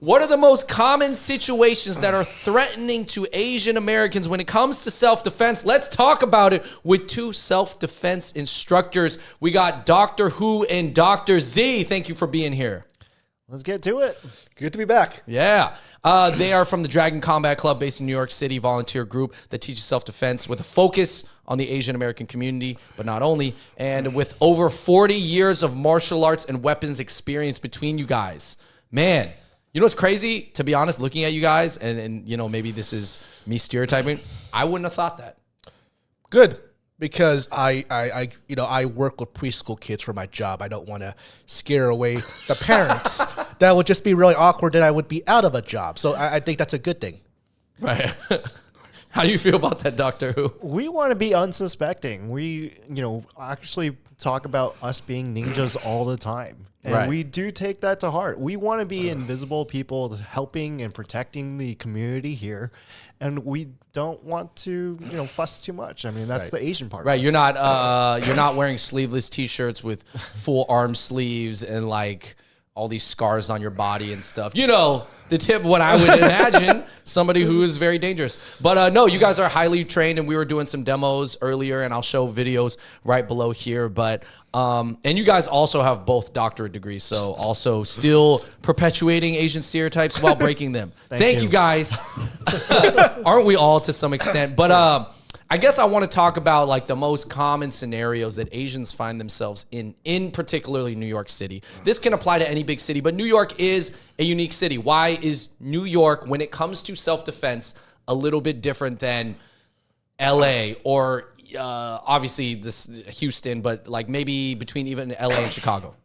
What are the most common situations that are threatening to Asian Americans when it comes to self-defense? Let's talk about it with two self-defense instructors. We got Dr. Who and Dr. Z. Thank you for being here. Let's get to it. Good to be back. Yeah. They are from the Dragon Combat Club based in New York City, volunteer group that teaches self-defense with a focus on the Asian American community, but not only. And with over 40 years of martial arts and weapons experience between you guys. Man, you know what's crazy? To be honest, looking at you guys, and you know, maybe this is me stereotyping, I wouldn't have thought that. Good, because I work with preschool kids for my job. I don't want to scare away the parents. That would just be really awkward, and I would be out of a job. So I think that's a good thing. Right. How do you feel about that, Doctor Who? We want to be unsuspecting. We, actually talk about us being ninjas all the time. And we do take that to heart. We want to be invisible people helping and protecting the community here. And we don't want to, fuss too much. I mean, that's the Asian part. Right. You're not wearing sleeveless T-shirts with full arm sleeves and like all these scars on your body and stuff. You know, the tip, what I would imagine, somebody who is very dangerous. But no, you guys are highly trained, and we were doing some demos earlier, and I'll show videos right below here. But, and you guys also have both doctorate degrees, so also still perpetuating Asian stereotypes while breaking them. Thank you guys. Aren't we all to some extent? But, I guess I want to talk about like the most common scenarios that Asians find themselves in particularly New York City. This can apply to any big city, but New York is a unique city. Why is New York, when it comes to self-defense, a little bit different than LA or obviously this Houston, but like maybe between even LA and Chicago?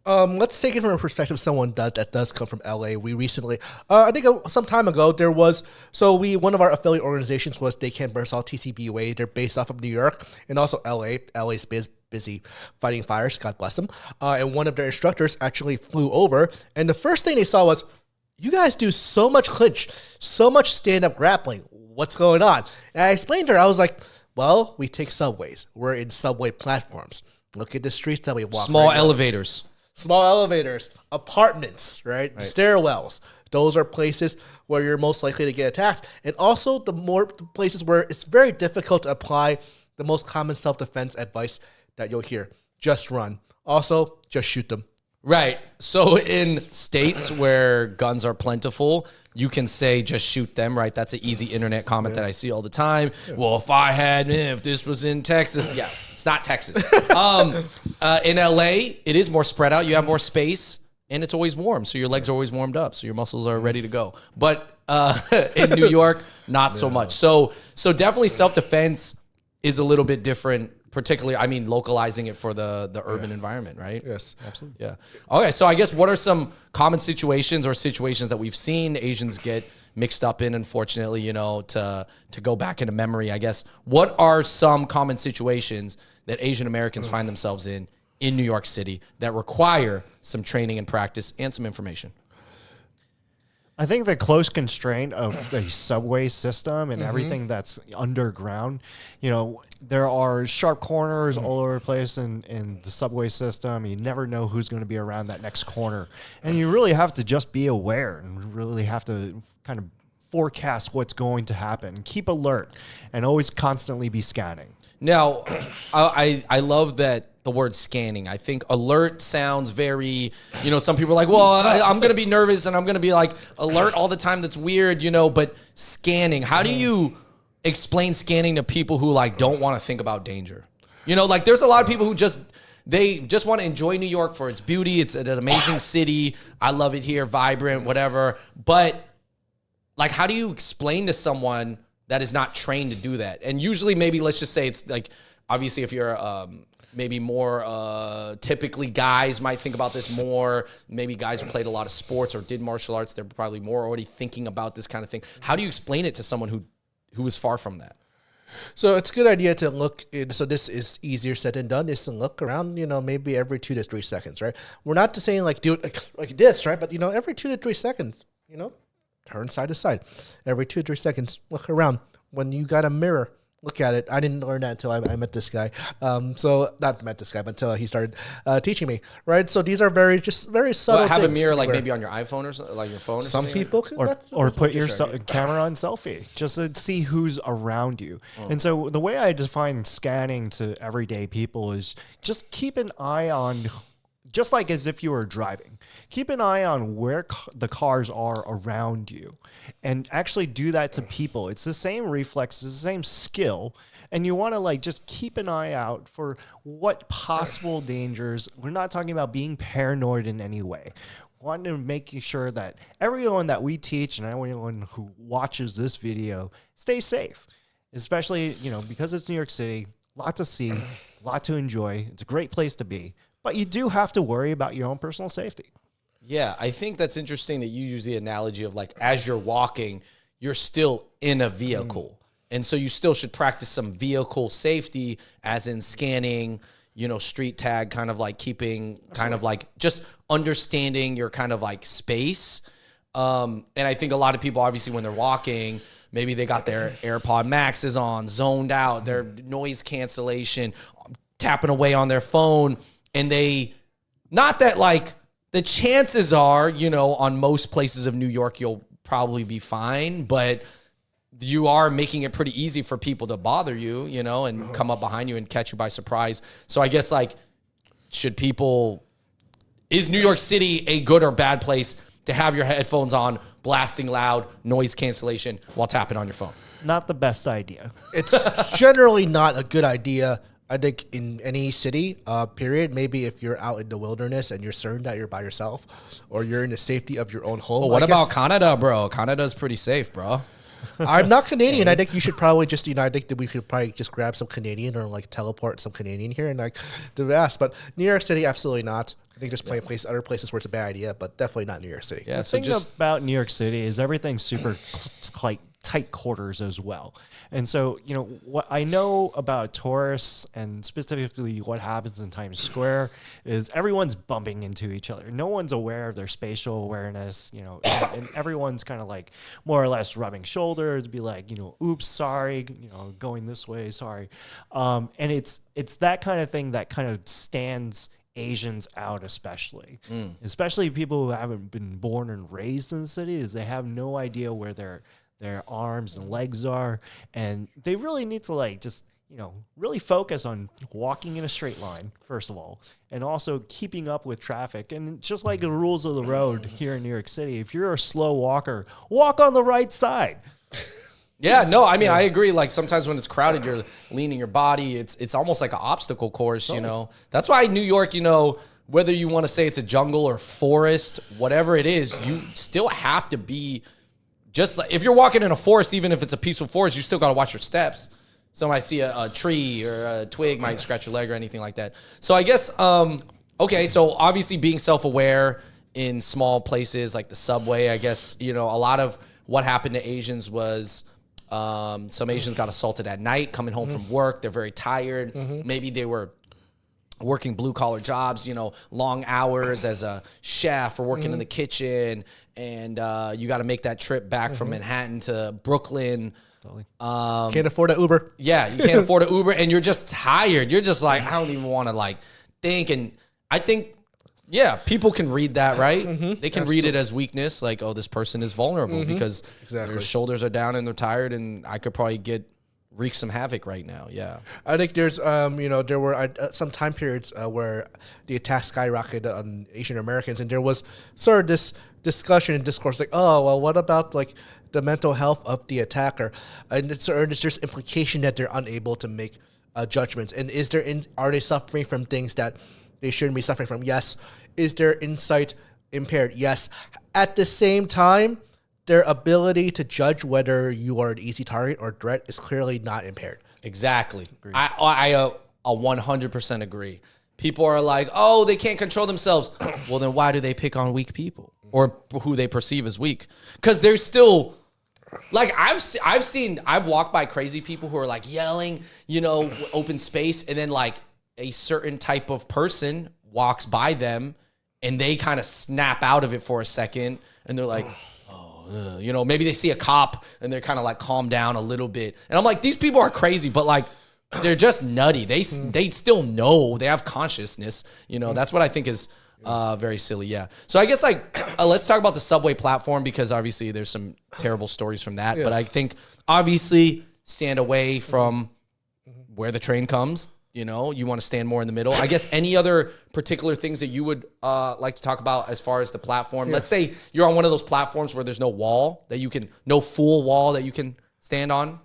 Let's take it from a perspective someone that does come from LA. We recently, I think some time ago, one of our affiliate organizations was Day Camp Bursaw TCBUA. They're based off of New York and also LA. LA's busy fighting fires, God bless them. And one of their instructors actually flew over, and the first thing they saw was, you guys do so much clinch, so much stand-up grappling. What's going on? And I explained to her, I was like, well, we take subways. We're in subway platforms. Look at the streets that we walk. Small elevators. Small elevators, apartments, right? Stairwells. Those are places where you're most likely to get attacked. And also the places where it's very difficult to apply the most common self-defense advice that you'll hear. Just run. Also, just shoot them. Right. So in states where guns are plentiful, you can say just shoot them, right? That's an easy internet comment that I see all the time. Yeah. Well, if this was in Texas, yeah, it's not Texas. In LA, it is more spread out. You have more space, and it's always warm, so your legs are always warmed up, so your muscles are ready to go. But in New York, not so much. So definitely self-defense is a little bit different. Particularly, I mean, localizing it for the urban environment, right? Yes, absolutely. Yeah. Okay, so I guess what are some common situations or situations that we've seen Asians get mixed up in, unfortunately, to go back into memory, I guess. What are some common situations that Asian Americans find themselves in New York City that require some training and practice and some information? I think the close constraint of the subway system and everything that's underground, there are sharp corners all over the place in the subway system. You never know who's going to be around that next corner. And you really have to just be aware and really have to kind of forecast what's going to happen. Keep alert and always constantly be scanning. Now, I love that the word scanning. I think alert sounds very, some people are like, well, I'm going to be nervous and I'm going to be like alert all the time. That's weird, but scanning, how do you explain scanning to people who like don't want to think about danger? There's a lot of people who they just want to enjoy New York for its beauty. It's an amazing city. I love it here, vibrant, whatever. But like, how do you explain to someone that is not trained to do that? And usually maybe let's just say it's like, obviously if you're maybe more typically guys might think about this more. Maybe guys who played a lot of sports or did martial arts, they're probably more already thinking about this kind of thing. How do you explain it to someone who is far from that? So it's a good idea to look. So this is easier said than done. Is to look around, maybe every 2 to 3 seconds, right? We're not just saying like do it like this, right? But every 2 to 3 seconds, turn side to side. Every 2 to 3 seconds, look around. When you got a mirror, Look at it. I didn't learn that until I met this guy. So not met this guy, but until he started teaching me. Right. So these are very subtle. Well, have a things mirror to like wear. maybe on your iPhone or something, like your phone. Or Some something. people can. or put your camera on selfie just to see who's around you. And so the way I define scanning to everyday people is just keep an eye on, just like as if you were driving, keep an eye on where the cars are around you and actually do that to people. It's the same reflex, it's the same skill. And you want to like just keep an eye out for what possible dangers. We're not talking about being paranoid in any way. Wanting to make sure that everyone that we teach and everyone who watches this video stays safe, especially, you know, because it's New York City, lot to see, lot to enjoy. It's a great place to be, but you do have to worry about your own personal safety. Yeah, I think that's interesting that you use the analogy of like as you're walking, you're still in a vehicle. And so you still should practice some vehicle safety, as in scanning, you know, street tag, kind of like keeping kind of like just understanding your kind of like space. And I think a lot of people, obviously, when they're walking, maybe they got their AirPod Maxes on, zoned out, their noise cancellation, tapping away on their phone. And they, not that like the chances are, you know, on most places of New York, you'll probably be fine, but you are making it pretty easy for people to bother you, you know, and come up behind you and catch you by surprise. So I guess like, is New York City a good or bad place to have your headphones on, blasting loud, noise cancellation while tapping on your phone? Not the best idea. It's generally not a good idea. I think in any city, period, maybe if you're out in the wilderness and you're certain that you're by yourself or you're in the safety of your own home. Well, what about Canada, bro? Canada's pretty safe, bro. I'm not Canadian. I think you should probably just, I think that we could probably just grab some Canadian or like teleport some Canadian here and like do that. But New York City, absolutely not. I think there's plenty of other places where it's a bad idea, but definitely not New York City. Yeah, The so thing just about New York City is everything's super like tight quarters as well. And so, you know, what I know about tourists and specifically what happens in Times Square is everyone's bumping into each other. No one's aware of their spatial awareness, you know, and everyone's kind of like more or less rubbing shoulders, be like, you know, oops, sorry, you know, going this way, sorry. And it's that kind of thing that kind of stands Asians out, especially people who haven't been born and raised in the city, is they have no idea where their arms and legs are, and they really need to like just, you know, really focus on walking in a straight line first of all, and also keeping up with traffic. And just like the rules of the road here in New York City, if you're a slow walker, walk on the right side. Yeah, no, I mean, I agree. Like sometimes when it's crowded, you're leaning your body. It's almost like an obstacle course, you know. That's why New York, you know, whether you want to say it's a jungle or forest, whatever it is, you still have to be just like, if you're walking in a forest, even if it's a peaceful forest, you still got to watch your steps. Somebody see a tree or a twig might scratch your leg or anything like that. So I guess, okay, so obviously being self-aware in small places like the subway, I guess, you know, a lot of what happened to Asians was some Asians got assaulted at night coming home from work. They're very tired. Maybe they were working blue collar jobs, you know, long hours as a chef or working in the kitchen. And you got to make that trip back from Manhattan to Brooklyn. Can't afford an Uber. Yeah, you can't afford an Uber and you're just tired. You're just like, I don't even want to like think. And I think, yeah, people can read that, right? They can read it as weakness, like, oh, this person is vulnerable because their shoulders are down and they're tired, and I could probably wreak some havoc right now. Yeah, I think there's, you know, there were some time periods where the attacks skyrocketed on Asian Americans, and there was sort of this discussion and discourse like, oh, well, what about like the mental health of the attacker? And there's implication that they're unable to make judgments. And are they suffering from things that they shouldn't be suffering from? Yes. Is their insight impaired? Yes. At the same time, their ability to judge whether you are an easy target or threat is clearly not impaired. Exactly. I 100% agree. People are like, oh, they can't control themselves. Well, then why do they pick on weak people or who they perceive as weak? Because they're still, like, I've walked by crazy people who are like yelling, you know, open space, and then like a certain type of person walks by them and they kind of snap out of it for a second and they're like, maybe they see a cop and they're kind of like calm down a little bit. And I'm like, these people are crazy, but like they're just nutty. They still know, they have consciousness. That's what I think is very silly. Yeah. So I guess like let's talk about the subway platform, because obviously there's some terrible stories from that. But I think obviously stand away from where the train comes. You want to stand more in the middle. I guess any other particular things that you would like to talk about as far as the platform? Let's say you're on one of those platforms where there's no wall no full wall that you can stand on,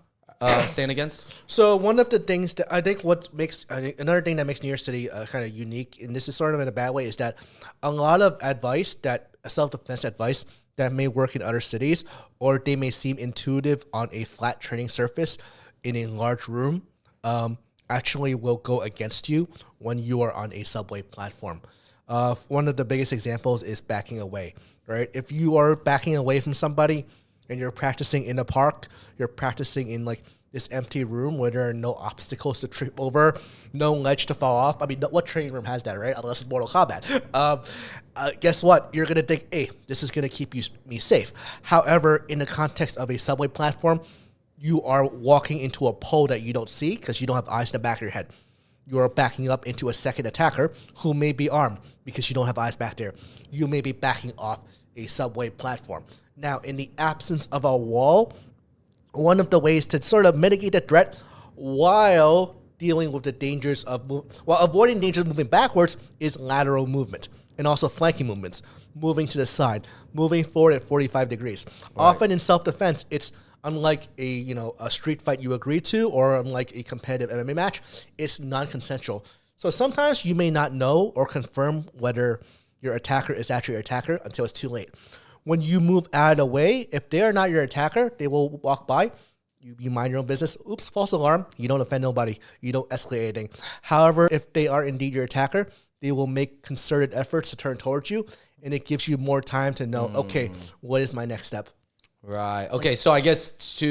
stand against. So one of the things that I think another thing that makes New York City kind of unique, and this is sort of in a bad way, is that a lot of self-defense advice that may work in other cities, or they may seem intuitive on a flat training surface in a large room, actually will go against you when you are on a subway platform. One of the biggest examples is backing away, right? If you are backing away from somebody and you're practicing in a park, you're practicing in like this empty room where there are no obstacles to trip over, no ledge to fall off. I mean, what training room has that, right? Unless it's Mortal Kombat. Guess what? You're going to think, hey, this is going to keep me safe. However, in the context of a subway platform, you are walking into a pole that you don't see because you don't have eyes in the back of your head. You are backing up into a second attacker who may be armed because you don't have eyes back there. You may be backing off a subway platform. Now, in the absence of a wall, one of the ways to sort of mitigate the threat while dealing with the dangers while avoiding dangers of moving backwards is lateral movement and also flanking movements, moving to the side, moving forward at 45 degrees. Right. Often in self-defense, it's unlike a street fight you agree to, or unlike a competitive MMA match, it's non-consensual. So sometimes you may not know or confirm whether your attacker is actually your attacker until it's too late. When you move out of the way, if they are not your attacker, they will walk by. You mind your own business. Oops, false alarm. You don't offend nobody. You don't escalate anything. However, if they are indeed your attacker, they will make concerted efforts to turn towards you, and it gives you more time to know, okay, what is my next step? Right. Okay. So I guess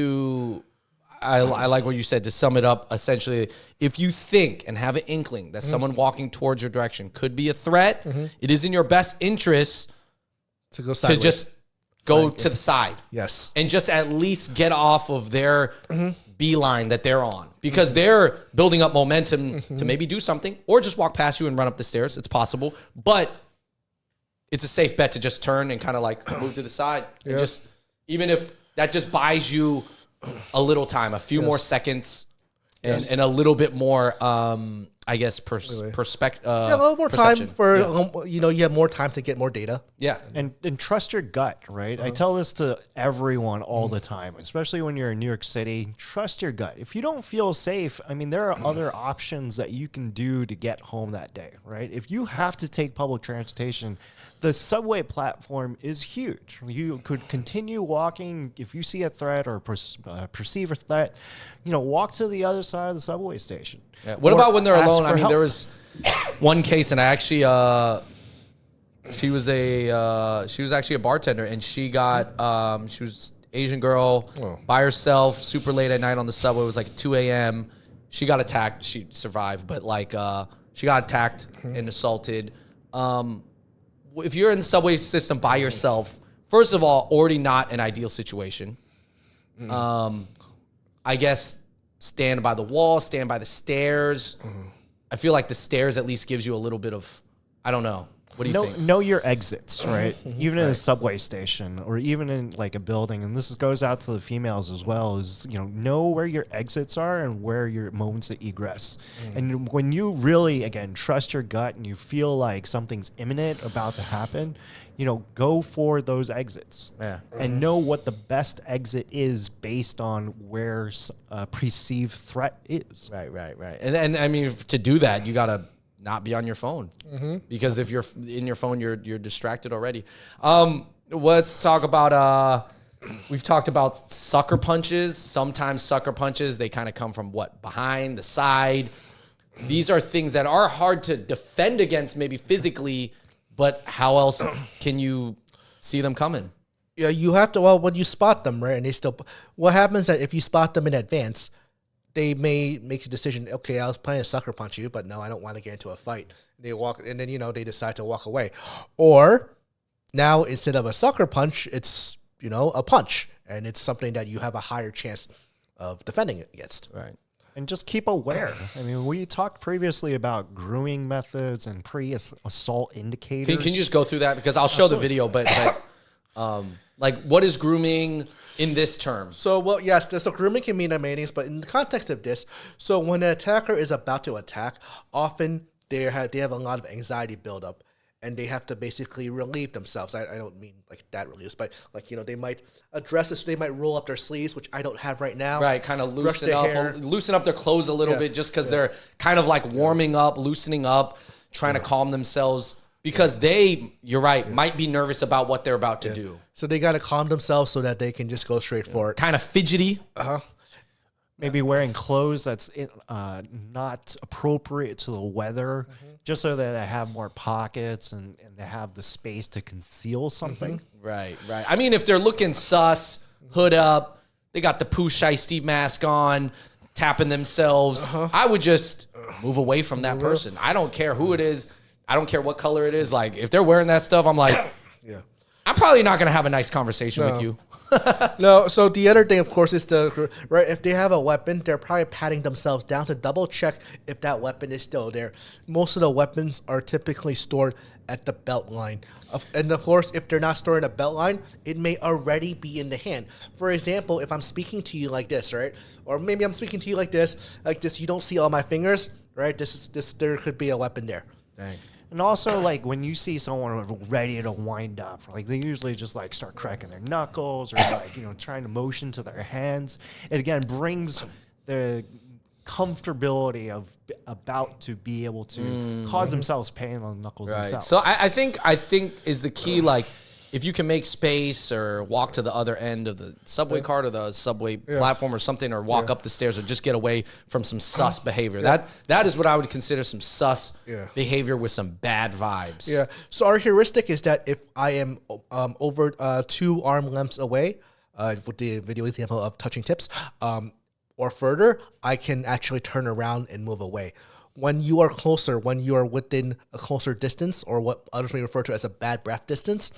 I like what you said. To sum it up, essentially, if you think and have an inkling that someone walking towards your direction could be a threat, it is in your best interest to go sideways. To just go to the side. Yes. And just at least get off of their beeline that they're on, because they're building up momentum to maybe do something, or just walk past you and run up the stairs. It's possible, but it's a safe bet to just turn and kind of like move to the side and just. Even if that just buys you a little time, a few more seconds, and a little bit more, I guess, perspective. A little more time for, you have more time to get more data. Yeah. And trust your gut, right? I tell this to everyone all the time, especially when you're in New York City. Trust your gut. If you don't feel safe, I mean, there are other options that you can do to get home that day, right? If you have to take public transportation, the subway platform is huge. You could continue walking. If you see a threat or perceive a threat, walk to the other side of the subway station. Yeah. What about when they're alone? I mean, there was one case, and I actually, she was actually a bartender, and she was Asian girl by herself, super late at night on the subway. It was like 2 a.m. She got attacked. She survived, but she got attacked and assaulted. If you're in the subway system by yourself, first of all, already not an ideal situation. I guess stand by the wall, stand by the stairs. I feel like the stairs at least gives you a little bit of, I don't know. What do you think? Know your exits, right? Even in a subway station or even in like a building, and this goes out to the females as well, is, know where your exits are and where your moments of egress. And when you really, again, trust your gut and you feel like something's imminent about to happen, go for those exits. Yeah. And know what the best exit is based on where a perceived threat is. Right. And I mean, to do that, you got to not be on your phone, because if you're in your phone, you're distracted already. Let's talk about, we've talked about sucker punches. Sometimes sucker punches, they kind of come from behind, the side. These are things that are hard to defend against maybe physically, but how else can you see them coming? Yeah, you have to, when you spot them, right, and what happens is that if you spot them in advance, they may make a decision, okay, I was planning to sucker punch you, but no, I don't want to get into a fight. They walk, and then, they decide to walk away. Or now, instead of a sucker punch, it's a punch, and it's something that you have a higher chance of defending against. Right. And just keep aware. I mean, we talked previously about grooming methods and pre-assault indicators. Can you just go through that? Because I'll show the video, but like, what is grooming in this term? So, well, yes, so grooming can mean many things, but in the context of this, so when an attacker is about to attack, often they have a lot of anxiety buildup, and they have to basically relieve themselves. I don't mean like that relief, but like, they might address this, they might roll up their sleeves, which I don't have right now. Right, kind of loosen up their clothes a little bit, just because they're kind of like warming up, loosening up, trying to calm themselves. Because you're right, might be nervous about what they're about to do. So they got to calm themselves so that they can just go straight for it. Kind of fidgety. Maybe wearing clothes that's not appropriate to the weather, just so that they have more pockets and they have the space to conceal something. Right. I mean, if they're looking sus, hood up, they got the Pooh Shiesty mask on, tapping themselves, I would just move away from that person. I don't care who it is. I don't care what color it is. Like, if they're wearing that stuff, I'm like, I'm probably not going to have a nice conversation with you. No, so the other thing, of course, is if they have a weapon, they're probably patting themselves down to double check if that weapon is still there. Most of the weapons are typically stored at the belt line. And of course, if they're not stored in a belt line, it may already be in the hand. For example, if I'm speaking to you like this, right? Or maybe I'm speaking to you like this, you don't see all my fingers, right? There could be a weapon there. Dang. And also, like, when you see someone ready to wind up, like, they usually just, like, start cracking their knuckles or, like, trying to motion to their hands. It, again, brings the comfortability of about to be able to cause themselves pain on the knuckles themselves. So I think is the key, like, if you can make space or walk to the other end of the subway cart or the subway platform or something, or walk up the stairs, or just get away from some sus behavior. That is what I would consider some sus behavior with some bad vibes. Yeah. So our heuristic is that if I am over 2 arm lengths away, with the video example of touching tips, or further, I can actually turn around and move away. When you are closer, when you are within a closer distance, or what others may refer to as a bad breath distance,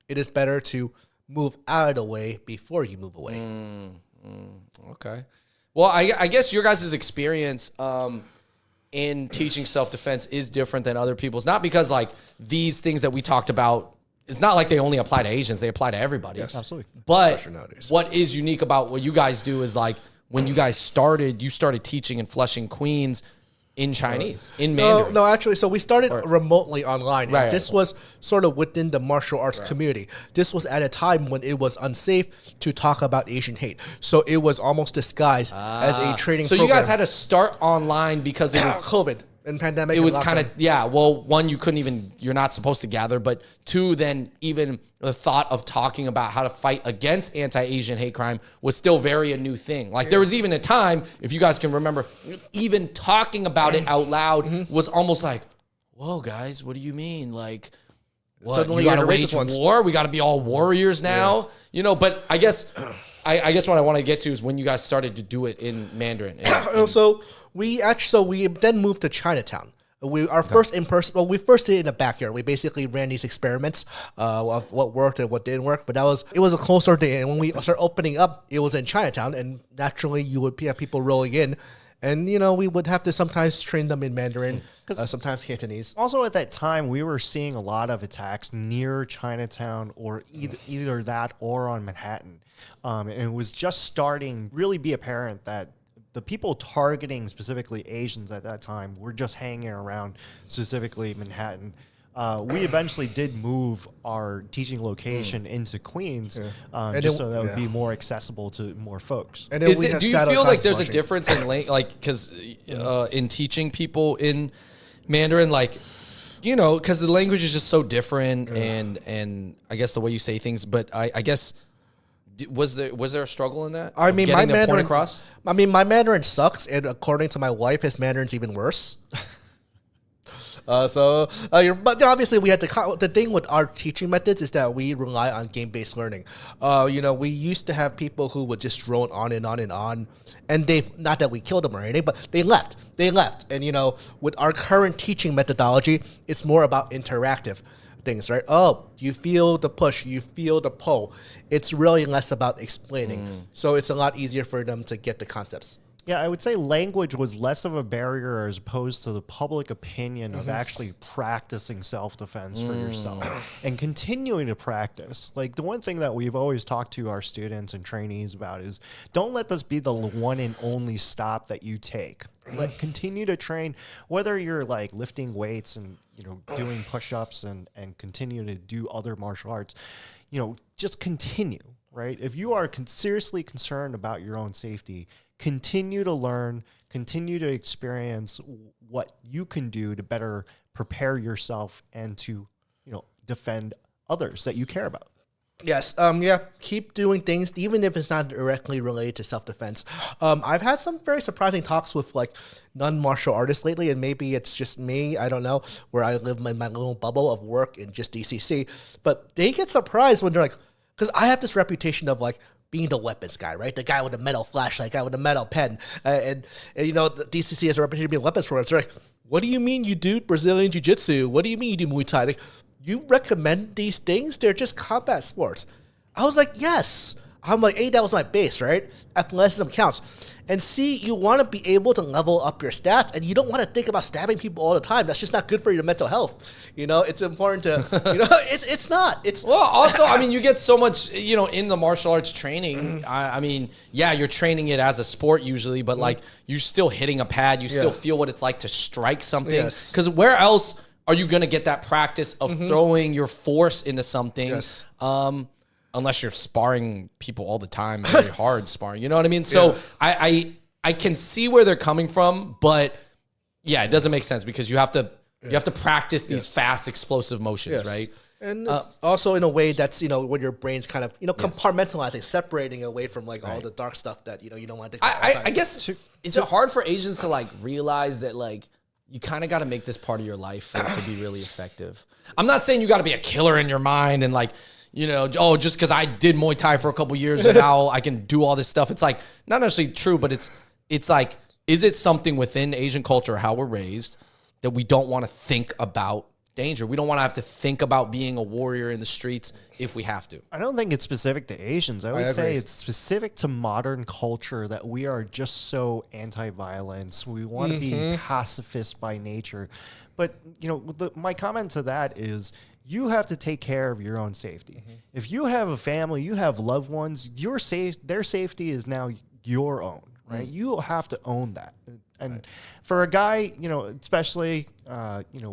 it is better to move out of the way before you move away. Okay. Well, I guess your guys' experience in teaching self-defense is different than other people's. Not because, like, these things that we talked about, it's not like they only apply to Asians. They apply to everybody. Yes. Absolutely. But what is unique about what you guys do is, like, when you guys started teaching in Flushing, Queens, in Chinese, in Mandarin. No, actually, so we started remotely online. Right. This was sort of within the martial arts community. This was at a time when it was unsafe to talk about Asian hate. So it was almost disguised as a training program. So you guys had to start online because it was COVID and pandemic. It was kind of, well, one, you're not supposed to gather, but two, then even the thought of talking about how to fight against anti-Asian hate crime was still very a new thing. Like, there was even a time, if you guys can remember, even talking about it out loud was almost like, whoa, guys, what do you mean? Like, what? Suddenly You got to you're the racist wage ones. war? We got to be all warriors now? But I guess what I want to get to is when you guys started to do it in Mandarin. So we then moved to Chinatown. First in person. Well, we first did it in the backyard. We basically ran these experiments of what worked and what didn't work. But it was a closer day. And when we started opening up, it was in Chinatown, and naturally you would have people rolling in, and we would have to sometimes train them in Mandarin, sometimes Cantonese. Also, at that time, we were seeing a lot of attacks near Chinatown, or either that or on Manhattan. And it was just starting really be apparent that the people targeting specifically Asians at that time were just hanging around specifically Manhattan. We eventually did move our teaching location into Queens, just so that would be more accessible to more folks. And then Do you feel like there's a difference in because in teaching people in Mandarin, like, because the language is just so different, and I guess the way you say things, but I guess. Was there a struggle in that? I mean, my Mandarin, point across? I mean, my Mandarin sucks, and according to my wife, his Mandarin's even worse. But obviously we had the thing with our teaching methods is that we rely on game-based learning. We used to have people who would just drone on and on and on, and not that we killed them or anything, but they left. And with our current teaching methodology, it's more about interactive. things, right? Oh, you feel the push, you feel the pull. It's really less about explaining. So it's a lot easier for them to get the concepts. Yeah, I would say language was less of a barrier as opposed to the public opinion of actually practicing self-defense for yourself and continuing to practice. Like the one thing that we've always talked to our students and trainees about is don't let this be the one and only stop that you take. Continue to train, whether you're like lifting weights and doing push-ups and continue to do other martial arts. Just continue, right? If you are seriously concerned about your own safety, continue to learn, continue to experience what you can do to better prepare yourself and to, defend others that you care about. Yes. Keep doing things, even if it's not directly related to self-defense. I've had some very surprising talks with like non-martial artists lately, and maybe it's just me, I don't know, where I live in my little bubble of work in just DCC, but they get surprised when they're like, because I have this reputation of like being the weapons guy, right? The guy with the metal flashlight, guy with the metal pen. And the DCC has a reputation of being weapons for us. They're like, what do you mean you do Brazilian Jiu-Jitsu? What do you mean you do Muay Thai? Like, you recommend these things? They're just combat sports. I was like, yes. I'm like, A, that was my base, right? Athleticism counts. And C, you want to be able to level up your stats, and you don't want to think about stabbing people all the time. That's just not good for your mental health. It's important to, it's not. Well, also, I mean, you get so much, in the martial arts training. I mean, yeah, you're training it as a sport usually, but like you're still hitting a pad. You still feel what it's like to strike something. Because where else are you going to get that practice of throwing your force into something? Yes. Unless you're sparring people all the time, very hard sparring. You know what I mean? So I can see where they're coming from, but yeah, it doesn't make sense because you have to practice these fast, explosive motions, right? And it's also in a way that's, when your brain's kind of, compartmentalizing, separating away from like all the dark stuff that, you don't want to think about. I guess, is it hard for Asians to like realize that like, you kind of got to make this part of your life for it to be really effective? I'm not saying you got to be a killer in your mind and like, just because I did Muay Thai for a couple years and now I can do all this stuff. It's like not necessarily true, but it's like, is it something within Asian culture, how we're raised, that we don't want to think about danger? We don't want to have to think about being a warrior in the streets if we have to. I don't think it's specific to Asians. I would say it's specific to modern culture that we are just so anti-violence. We want to be pacifist by nature. But, my comment to that is, you have to take care of your own safety. If you have a family, you have loved ones, their safety is now your own, right? You have to own that. And for a guy, especially,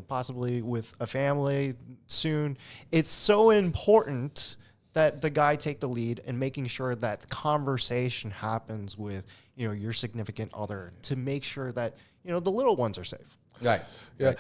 possibly with a family soon, it's so important that the guy take the lead in making sure that the conversation happens with, your significant other to make sure that, the little ones are safe. Right. Yeah.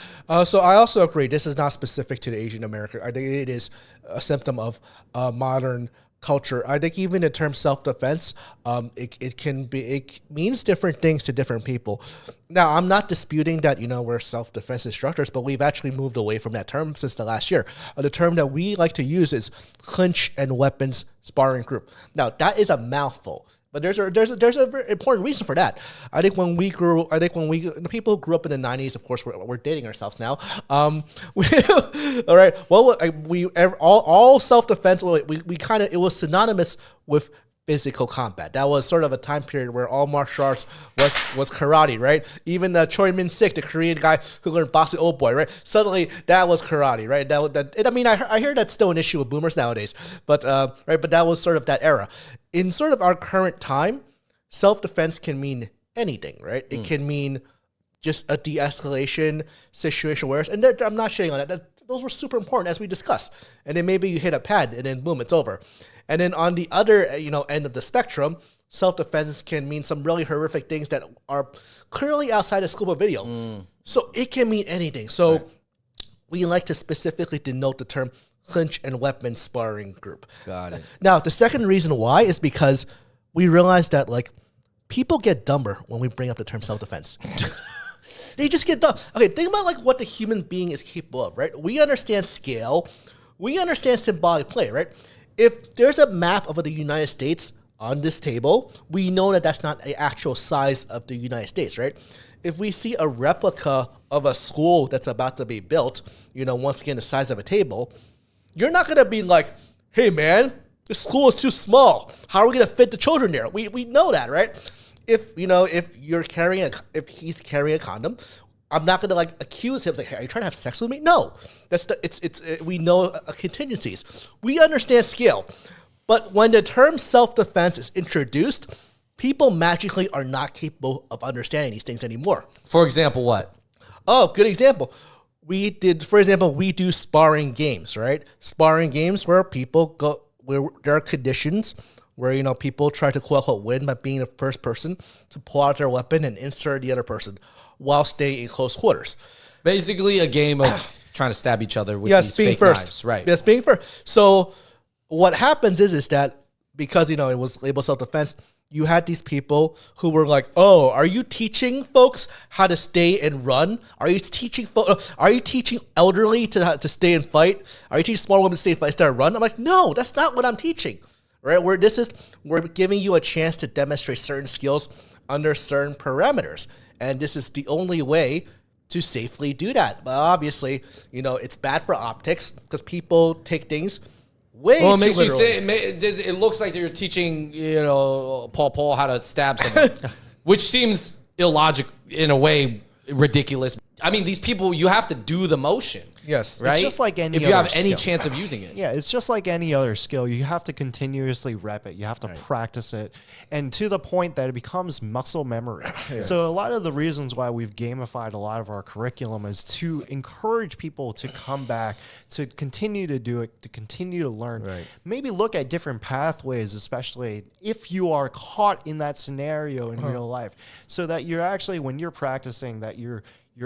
So I also agree. This is not specific to the Asian American. I think it is a symptom of modern culture. I think even in terms of self-defense, it means different things to different people. Now, I'm not disputing that, we're self-defense instructors, but we've actually moved away from that term since the last year. The term that we like to use is clinch and weapons sparring group. Now, that is a mouthful. But there's a very important reason for that. I think when the people who grew up in the 90s, of course, we're dating ourselves now. All right. Well, all self-defense, it was synonymous with physical combat. That was sort of a time period where all martial arts was karate, right? Even the Choi Min-sik, the Korean guy who learned boxing, old boy, right? Suddenly that was karate, right? I hear that's still an issue with boomers nowadays, but But that was sort of that era. In sort of our current time, self-defense can mean anything, right? It can mean just a de-escalation situation awareness, and I'm not shitting on that. Those were super important, as we discussed. And then maybe you hit a pad, and then boom, it's over. And then on the other, end of the spectrum, self-defense can mean some really horrific things that are clearly outside the scope of video. So it can mean anything. So we like to specifically denote the term clinch and weapon sparring group. Got it. Now, the second reason why is because we realize that, like, people get dumber when we bring up the term self-defense. They just get dumb. Okay, think about, like, what the human being is capable of, right? We understand scale. We understand symbolic play, right? If there's a map of the United States on this table, we know that that's not the actual size of the United States, right? if we see a replica of a school that's about to be built, once again the size of a table, you're not gonna be like, hey man, the school is too small. How are we gonna fit the children there? We know that, right? If he's carrying a condom, I'm not gonna accuse him like, hey, are you trying to have sex with me? No, we know contingencies. We understand scale, but when the term self-defense is introduced, people magically are not capable of understanding these things anymore. For example, what? Oh, good example. We do sparring games, right? Sparring games where there are conditions where, people try to quote unquote win by being the first person to pull out their weapon and insert the other person while staying in close quarters. Basically a game of trying to stab each other with these being fake first. knives. Right. Yes, being first. So what happens is that because, it was labeled self-defense, you had these people who were like, "Oh, are you teaching folks how to stay and run? Are you teaching elderly to stay and fight? Are you teaching small women to stay and fight instead of run?" I'm like, "No, that's not what I'm teaching." Right? We're giving you a chance to demonstrate certain skills under certain parameters, and this is the only way to safely do that. But obviously, it's bad for optics because people take things way too makes literally. you think. It looks like you're teaching, Paul how to stab someone, which seems illogical in a way, ridiculous. I mean, these people, you have to do the motion. Yes. Right? It's just like any if you other have any skill. chance of using it. Yeah, it's just like any other skill. You have to continuously rep it. You have to practice it. And to the point that it becomes muscle memory. So a lot of the reasons why we've gamified a lot of our curriculum is to encourage people to come back, to continue to do it, to continue to learn. Right. Maybe look at different pathways, especially if you are caught in that scenario in real life. So that you're actually, when you're practicing, that you're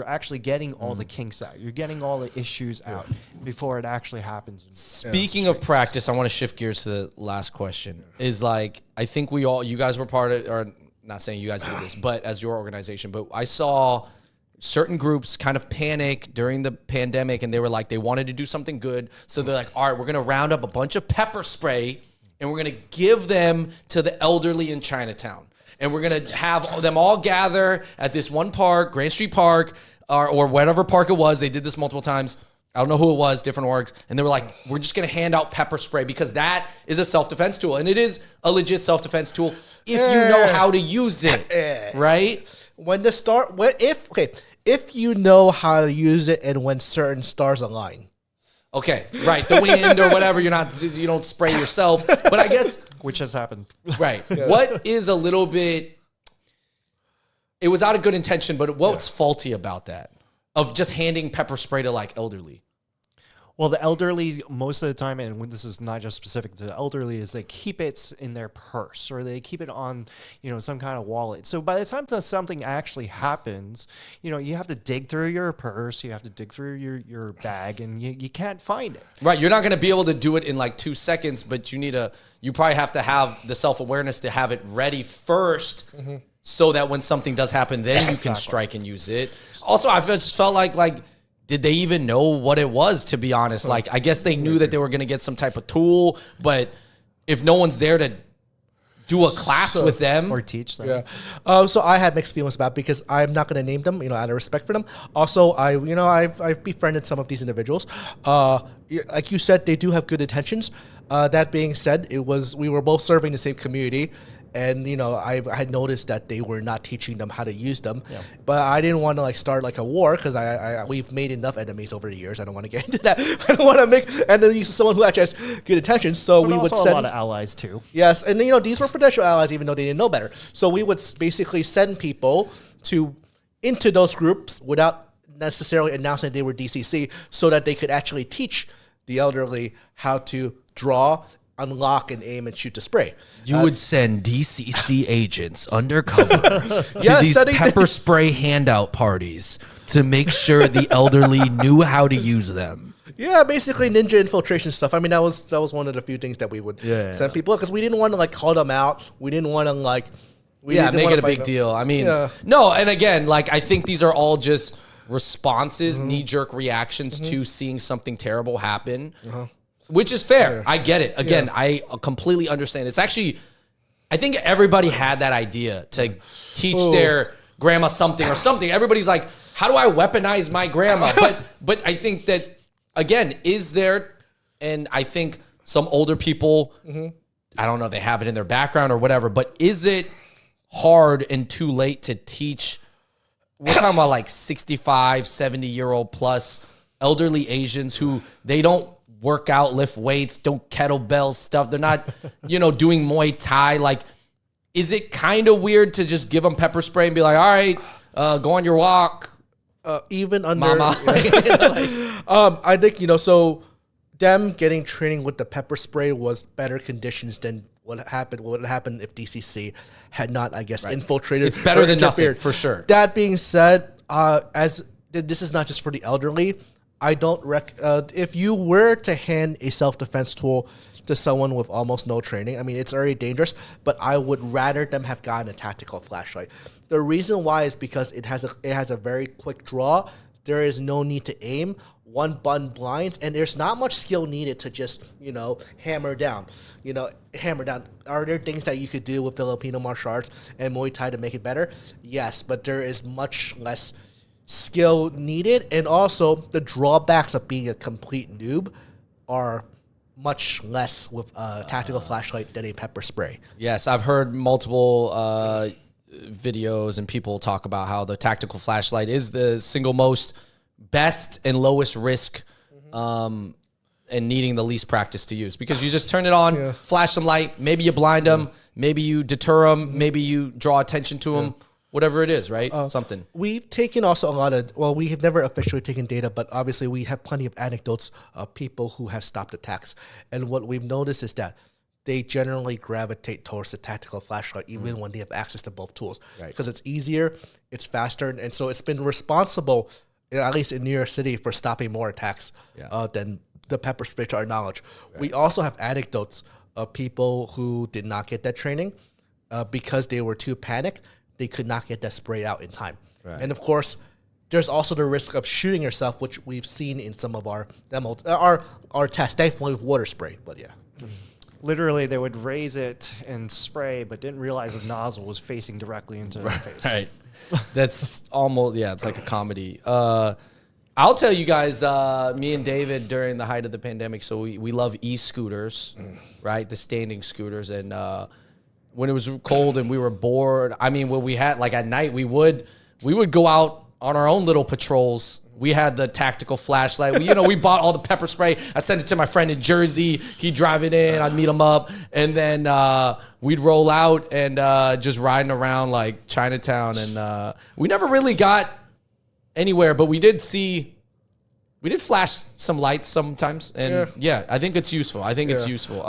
actually getting all the kinks out. You're getting all the issues out before it actually happens. Speaking of practice, I want to shift gears to the last question. Is I think you guys were part of, or not saying you guys did this, but as your organization, but I saw certain groups kind of panic during the pandemic and they were like, they wanted to do something good. So they're like, all right, we're going to round up a bunch of pepper spray and we're going to give them to the elderly in Chinatown. And we're going to have them all gather at this one park, Grand Street Park, or whatever park it was. They did this multiple times. I don't know who it was, different orgs. And they were like, we're just going to hand out pepper spray because that is a self-defense tool. And it is a legit self-defense tool if you know how to use it, right? If you know how to use it and when certain stars align. Okay, right. The wind or whatever, you don't spray yourself. But I guess... Which has happened. Right. What is a little bit... It was out of good intention, but what's faulty about that? Of just handing pepper spray to elderly? Well, the elderly, most of the time, and when this is not just specific to the elderly, is they keep it in their purse or they keep it on, some kind of wallet. So by the time that something actually happens, you have to dig through your purse, you have to dig through your bag, and you can't find it. Right. You're not going to be able to do it in 2 seconds, but you probably have to have the self-awareness to have it ready first. Mm-hmm. So that when something does happen, then you can strike and use it. Also, I just felt like did they even know what it was, to be honest? I guess they knew that they were going to get some type of tool, but if no one's there to do a class with them. Or teach them. Yeah. So I had mixed feelings about it because I'm not going to name them, out of respect for them. Also, I've befriended some of these individuals. Like you said, they do have good intentions. That being said, we were both serving the same community. And, I had noticed that they were not teaching them how to use them. Yeah. But I didn't want to start a war because we've made enough enemies over the years. I don't want to get into that. I don't want to make enemies of someone who actually has good intentions. So but we would also send a lot of allies too. Yes, and these were potential allies even though they didn't know better. So we would basically send people into those groups without necessarily announcing they were DCC so that they could actually teach the elderly how to draw, unlock, and aim and shoot the spray. You would send DCC agents undercover to these pepper spray handout parties to make sure the elderly knew how to use them. Yeah, basically ninja infiltration stuff. I mean, that was one of the few things that we would send people because we didn't want to call them out. We didn't want to make it a big deal. I mean, no, and again, I think these are all just responses, knee-jerk reactions to seeing something terrible happen. Which is fair. I get it. Again, I completely understand. It's actually, I think everybody had that idea to teach grandma something or something. Everybody's like, how do I weaponize my grandma? But I think that, again, is there, and I think some older people, I don't know if they have it in their background or whatever, but is it hard and too late to teach? We're talking about like 65, 70-year-old plus elderly Asians who they don't work out, lift weights, don't kettlebell stuff. They're not, doing Muay Thai. Like, is it kind of weird to just give them pepper spray and be like, all right, go on your walk? Even under, Mama. I think, so them getting training with the pepper spray was better conditions than what happened if DCC had not, I guess, infiltrated. It's better than nothing, interfered. for sure. That being said, as this is not just for the elderly, I don't if you were to hand a self-defense tool to someone with almost no training, I mean, it's already dangerous, but I would rather them have gotten a tactical flashlight. The reason why is because it has a very quick draw. There is no need to aim. One button blinds, and there's not much skill needed to just, hammer down. Are there things that you could do with Filipino martial arts and Muay Thai to make it better? Yes, but there is much less skill needed, and also the drawbacks of being a complete noob are much less with a tactical flashlight than a pepper spray. Yes, I've heard multiple videos and people talk about how the tactical flashlight is the single most best and lowest risk and needing the least practice to use, because you just turn it on, flash some light, maybe you blind them, maybe you deter them, maybe you draw attention to them. Whatever it is, right? Something. We've taken also a lot of, we have never officially taken data, but obviously we have plenty of anecdotes of people who have stopped attacks. And what we've noticed is that they generally gravitate towards the tactical flashlight, even when they have access to both tools. Because it's easier, it's faster, and so it's been responsible, at least in New York City, for stopping more attacks than the pepper spray, to our knowledge. We also have anecdotes of people who did not get that training because they were too panicked. They could not get that spray out in time. And of course, there's also the risk of shooting yourself, which we've seen in some of our tests, thankfully with water spray, but yeah. Literally, they would raise it and spray, but didn't realize the nozzle was facing directly into their face. Right. That's almost, it's like a comedy. I'll tell you guys, me and David, during the height of the pandemic, so we love e-scooters, right? The standing scooters. And when it was cold and we were bored, I mean, when we had, like at night, we would go out on our own little patrols. We had the tactical flashlight. We bought all the pepper spray. I sent it to my friend in Jersey. He'd drive it in. I'd meet him up. And then we'd roll out and just riding around like Chinatown. And we never really got anywhere, but we did flash some lights sometimes. And yeah, I think it's useful. It's useful.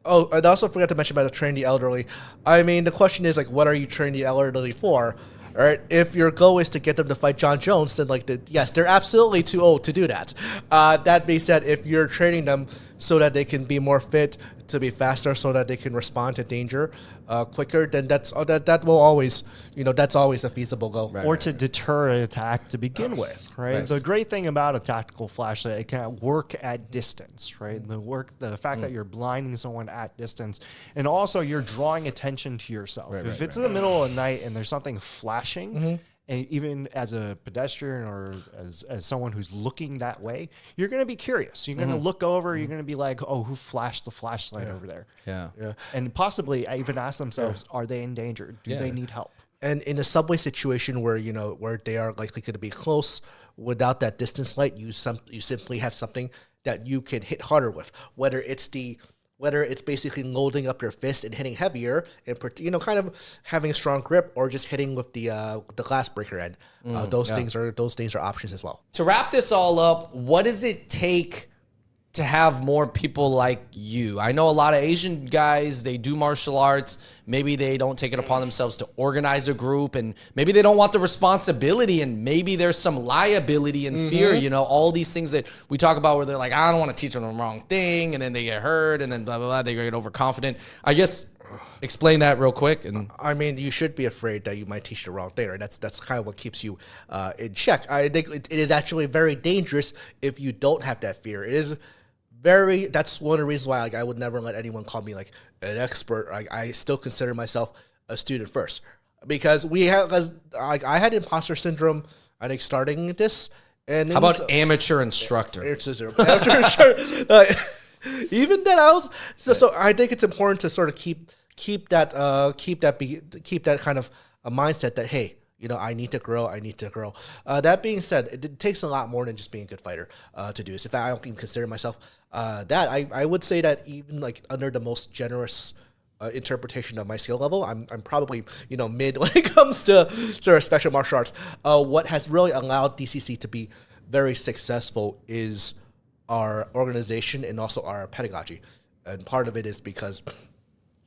I'd also forgot to mention about the train the elderly. I mean, the question is, like, what are you training the elderly for? All right, if your goal is to get them to fight John Jones, then yes, they're absolutely too old to do that. That being said, if you're training them so that they can be more fit, to be faster, so that they can respond to danger quicker, then that will always, that's always a feasible goal. Or to deter an attack to begin with, right? The great thing about a tactical flashlight, it can work at distance, right? The fact that you're blinding someone at distance, and also you're drawing attention to yourself. If it's in the middle of the night and there's something flashing, and even as a pedestrian or as someone who's looking that way, you're going to be curious. You're going to look over. You're going to be like, oh, who flashed the flashlight over there? Yeah. And possibly even ask themselves, are they in danger? Do they need help? And in a subway situation where, where they are likely going to be close, without that distance light, you simply have something that you can hit harder with, whether it's basically loading up your fist and hitting heavier and, kind of having a strong grip, or just hitting with the glass breaker end. Those things are options as well. To wrap this all up, what does it take to have more people like you? I know a lot of Asian guys, they do martial arts. Maybe they don't take it upon themselves to organize a group, and maybe they don't want the responsibility, and maybe there's some liability and fear, all these things that we talk about where they're like, I don't want to teach them the wrong thing, and then they get hurt, and then blah, blah, blah, they get overconfident. I guess, explain that real quick. And I mean, you should be afraid that you might teach the wrong thing, right? That's kind of what keeps you in check. I think it is actually very dangerous if you don't have that fear. It is that's one of the reasons why I would never let anyone call me like an expert. I still consider myself a student first. because we have, like, I had imposter syndrome, I think, starting this. And How about amateur instructor? Even then, so I think it's important to sort of keep that kind of a mindset that, hey, I need to grow. That being said, it takes a lot more than just being a good fighter to do this. In fact, I don't even consider myself that. I would say that even like under the most generous interpretation of my skill level, I'm probably mid when it comes to sort of special martial arts. What has really allowed DCC to be very successful is our organization and also our pedagogy, and part of it is because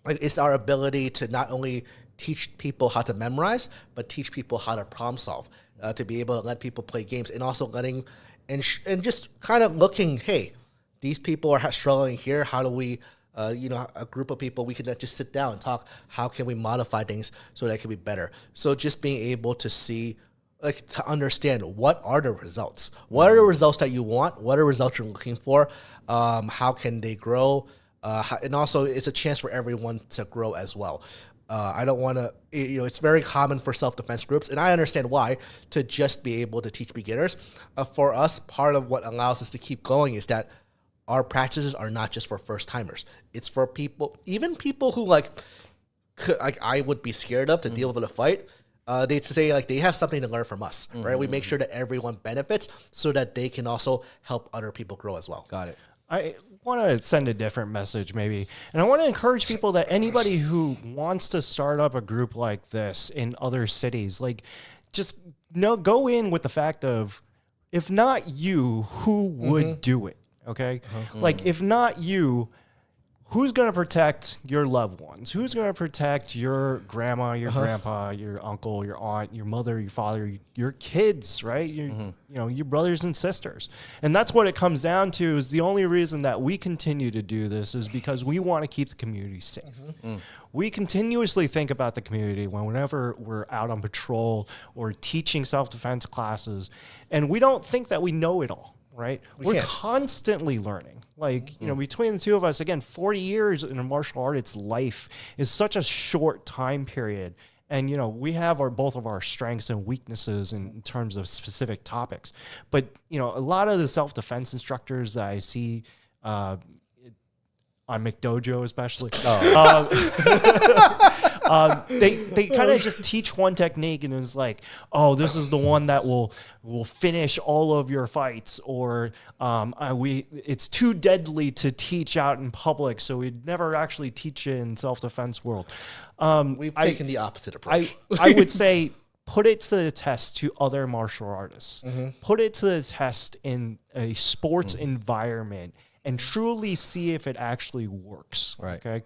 it's our ability to not only teach people how to memorize, but teach people how to problem solve, to be able to let people play games, and also letting and just kind of looking, hey, these people are struggling here. How do we, a group of people, we can just sit down and talk. How can we modify things so that it can be better? So just being able to see, like, to understand what are the results, what are the results that you want, what are the results you're looking for, how can they grow, and also it's a chance for everyone to grow as well. I don't want to, it's very common for self-defense groups, and I understand why, to just be able to teach beginners. For us, part of what allows us to keep going is that our practices are not just for first-timers. It's for people, even people who, like I would be scared of to deal with a fight. They'd say, like, they have something to learn from us, right? We make sure that everyone benefits so that they can also help other people grow as well. Got it. I want to send a different message maybe. And I want to encourage people that anybody who wants to start up a group like this in other cities, like, just go in with the fact of, if not you, who would do it? Okay. Like, if not you, who's going to protect your loved ones? Who's going to protect your grandma, your grandpa, your uncle, your aunt, your mother, your father, your kids, right? Your brothers and sisters. And that's what it comes down to, is the only reason that we continue to do this is because we want to keep the community safe. We continuously think about the community whenever we're out on patrol or teaching self-defense classes. And we don't think that we know it all. Right? We're constantly learning. Like, between the two of us, again, 40 years in a martial arts life is such a short time period. And, we have both of our strengths and weaknesses in terms of specific topics. But, a lot of the self-defense instructors that I see on McDojo especially, they kind of just teach one technique, and it's like, oh, this is the one that will finish all of your fights, or it's too deadly to teach out in public, so we'd never actually teach it in self-defense world. We've taken the opposite approach. I would say, put it to the test to other martial artists. Put it to the test in a sports environment, and truly see if it actually works. Right. Okay.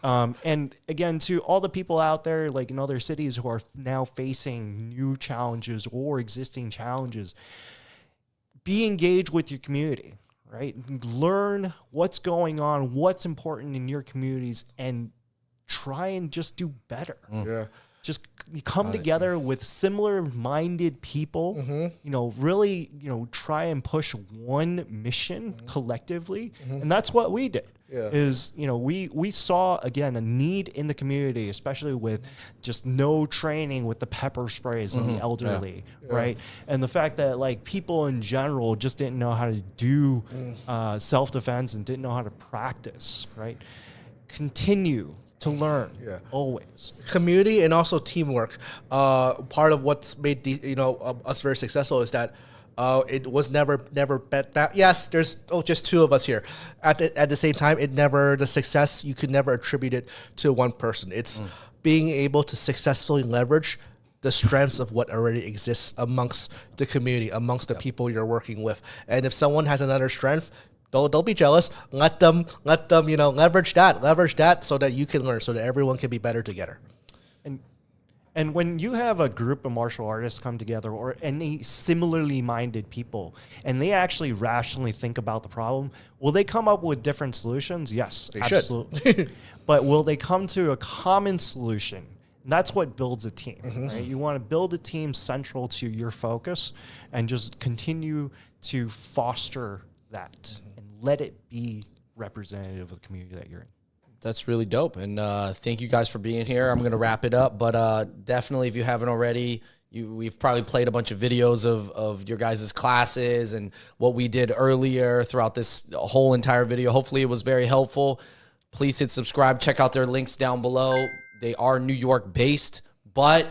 Yeah. And again, to all the people out there, like in other cities, who are now facing new challenges or existing challenges, be engaged with your community, right? Learn what's going on, what's important in your communities, and try and just do better. Yeah. Just come together with similar-minded people, really, try and push one mission collectively. And that's what we did. We saw, again, a need in the community, especially with just no training with the pepper sprays and the elderly, right? And the fact that, like, people in general just didn't know how to do self-defense and didn't know how to practice, right? Continue to learn, always. Community and also teamwork. Part of what's made us very successful is that it was never bet that. Yes, there's just two of us here. At the same time, the success, you could never attribute it to one person. It's being able to successfully leverage the strengths of what already exists amongst the community, amongst the people you're working with. And if someone has another strength, don't be jealous. Let them leverage that so that you can learn, so that everyone can be better together. And when you have a group of martial artists come together, or any similarly minded people, and they actually rationally think about the problem, will they come up with different solutions? Yes, they absolutely. But will they come to a common solution? And that's what builds a team, right? You want to build a team central to your focus, and just continue to foster that, and let it be representative of the community that you're in. That's really dope. And thank you guys for being here. I'm going to wrap it up. But definitely, if you haven't already, we've probably played a bunch of videos of your guys' classes and what we did earlier throughout this whole entire video. Hopefully, it was very helpful. Please hit subscribe. Check out their links down below. They are New York based, but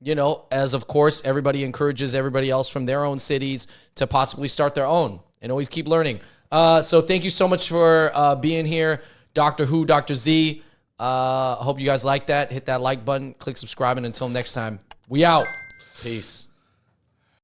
you know, as of course, everybody encourages everybody else from their own cities to possibly start their own and always keep learning. So thank you so much for being here. Dr. Who, Dr. Z. Hope you guys like that. Hit that like button, click subscribe, and until next time, we out. Peace.